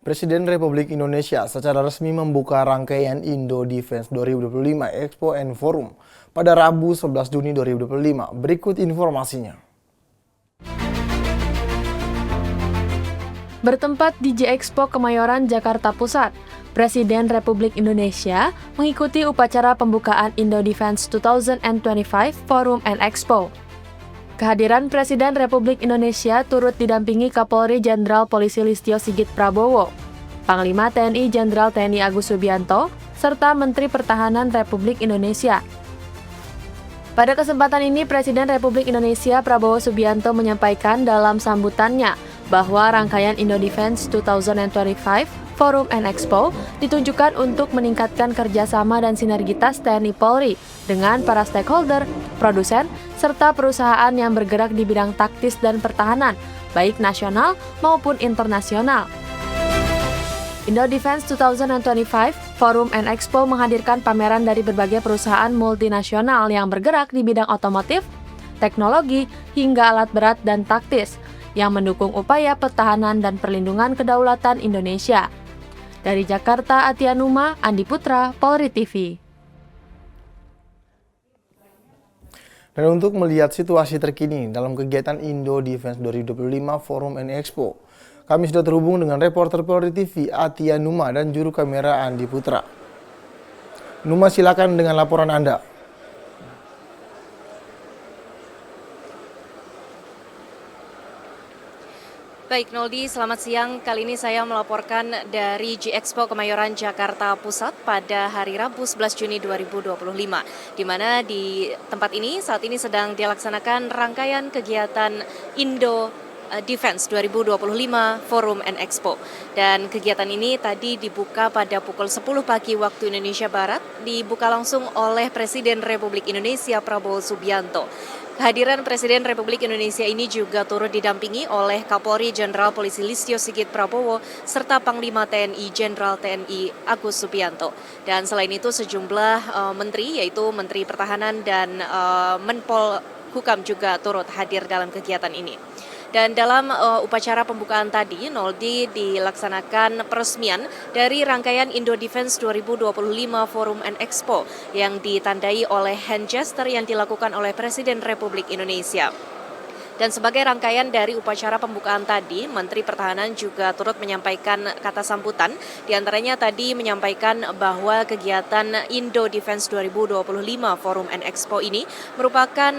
Presiden Republik Indonesia secara resmi membuka rangkaian Indo Defense 2025 Expo and Forum pada Rabu 11 Juni 2025. Berikut informasinya. Bertempat di J-Expo Kemayoran, Jakarta Pusat, Presiden Republik Indonesia mengikuti upacara pembukaan Indo Defense 2025 Forum and Expo. Kehadiran Presiden Republik Indonesia turut didampingi Kapolri Jenderal Polisi Listio Sigit Prabowo, Panglima TNI Jenderal TNI Agus Subianto, serta Menteri Pertahanan Republik Indonesia. Pada kesempatan ini, Presiden Republik Indonesia Prabowo Subianto menyampaikan dalam sambutannya bahwa rangkaian Indo Defense 2025 Forum and Expo ditunjukkan untuk meningkatkan kerjasama dan sinergitas TNI Polri dengan para stakeholder, produsen, serta perusahaan yang bergerak di bidang taktis dan pertahanan, baik nasional maupun internasional. Indo Defense 2025 Forum and Expo menghadirkan pameran dari berbagai perusahaan multinasional yang bergerak di bidang otomotif, teknologi, hingga alat berat dan taktis yang mendukung upaya pertahanan dan perlindungan kedaulatan Indonesia. Dari Jakarta, Atianuma, Andi Putra, Polri TV. Dan untuk melihat situasi terkini dalam kegiatan Indo Defense 2025 Forum and Expo, kami sudah terhubung dengan reporter Polri TV Atianuma dan juru kamera Andi Putra. Numa, silakan dengan laporan Anda. Baik, Noldi, selamat siang. Kali ini saya melaporkan dari J-Expo Kemayoran, Jakarta Pusat pada hari Rabu 11 Juni 2025, di mana di tempat ini saat ini sedang dilaksanakan rangkaian kegiatan Indo Defense 2025 Forum and Expo. Dan kegiatan ini tadi dibuka pada pukul 10 pagi waktu Indonesia Barat, dibuka langsung oleh Presiden Republik Indonesia Prabowo Subianto. Kehadiran Presiden Republik Indonesia ini juga turut didampingi oleh Kapolri Jenderal Polisi Listio Sigit Prabowo serta Panglima TNI Jenderal TNI Agus Subianto. Dan selain itu sejumlah menteri, yaitu Menteri Pertahanan dan Menpol Hukam juga turut hadir dalam kegiatan ini. Dan dalam upacara pembukaan tadi, Noldi, dilaksanakan peresmian dari rangkaian Indo Defense 2025 Forum and Expo yang ditandai oleh hand gesture yang dilakukan oleh Presiden Republik Indonesia. Dan sebagai rangkaian dari upacara pembukaan tadi, Menteri Pertahanan juga turut menyampaikan kata sambutan. Di antaranya tadi menyampaikan bahwa kegiatan Indo Defense 2025 Forum and Expo ini merupakan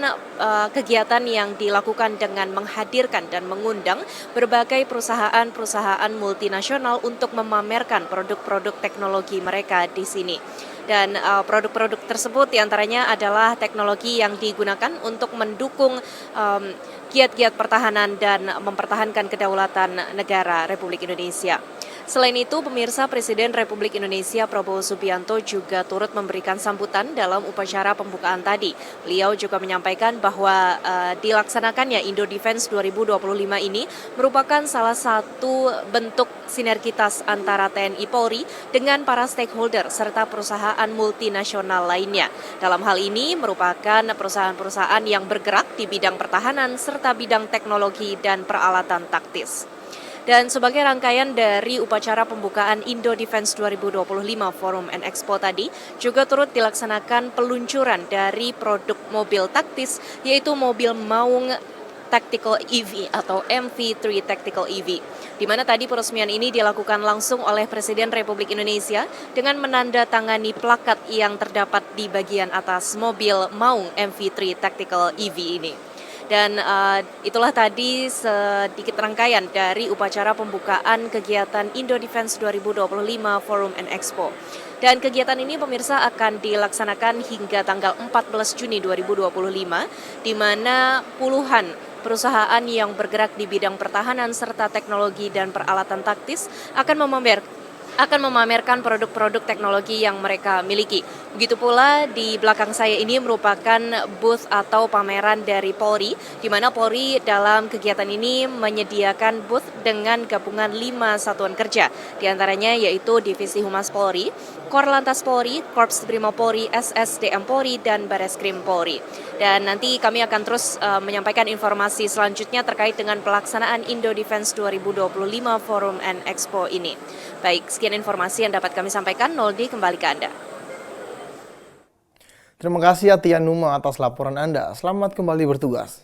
kegiatan yang dilakukan dengan menghadirkan dan mengundang berbagai perusahaan-perusahaan multinasional untuk memamerkan produk-produk teknologi mereka di sini. Dan produk-produk tersebut diantaranya adalah teknologi yang digunakan untuk mendukung giat-giat pertahanan dan mempertahankan kedaulatan negara Republik Indonesia. Selain itu, pemirsa, Presiden Republik Indonesia Prabowo Subianto juga turut memberikan sambutan dalam upacara pembukaan tadi. Beliau juga menyampaikan bahwa dilaksanakannya Indo Defense 2025 ini merupakan salah satu bentuk sinergitas antara TNI Polri dengan para stakeholder serta perusahaan multinasional lainnya. Dalam hal ini merupakan perusahaan-perusahaan yang bergerak di bidang pertahanan serta bidang teknologi dan peralatan taktis. Dan sebagai rangkaian dari upacara pembukaan Indo Defense 2025 Forum and Expo tadi, juga turut dilaksanakan peluncuran dari produk mobil taktis, yaitu mobil maung Tactical EV atau MV3 Tactical EV. Di mana tadi peresmian ini dilakukan langsung oleh Presiden Republik Indonesia dengan menandatangani plakat yang terdapat di bagian atas mobil maung MV3 Tactical EV ini. Dan itulah tadi sedikit rangkaian dari upacara pembukaan kegiatan Indo Defense 2025 Forum and Expo. Dan kegiatan ini pemirsa akan dilaksanakan hingga tanggal 14 Juni 2025, di mana puluhan perusahaan yang bergerak di bidang pertahanan serta teknologi dan peralatan taktis akan akan memamerkan produk-produk teknologi yang mereka miliki. Begitu pula di belakang saya ini merupakan booth atau pameran dari Polri, di mana Polri dalam kegiatan ini menyediakan booth dengan gabungan 5 satuan kerja, di antaranya yaitu Divisi Humas Polri, Korlantas Polri, Korps Brimob Polri, SSDM Polri, dan Bareskrim Polri. Dan nanti kami akan terus menyampaikan informasi selanjutnya terkait dengan pelaksanaan Indo Defense 2025 Forum and Expo ini. Baik, sekian informasi yang dapat kami sampaikan. Noldi, kembali ke Anda. Terima kasih Atia Numa atas laporan Anda. Selamat kembali bertugas.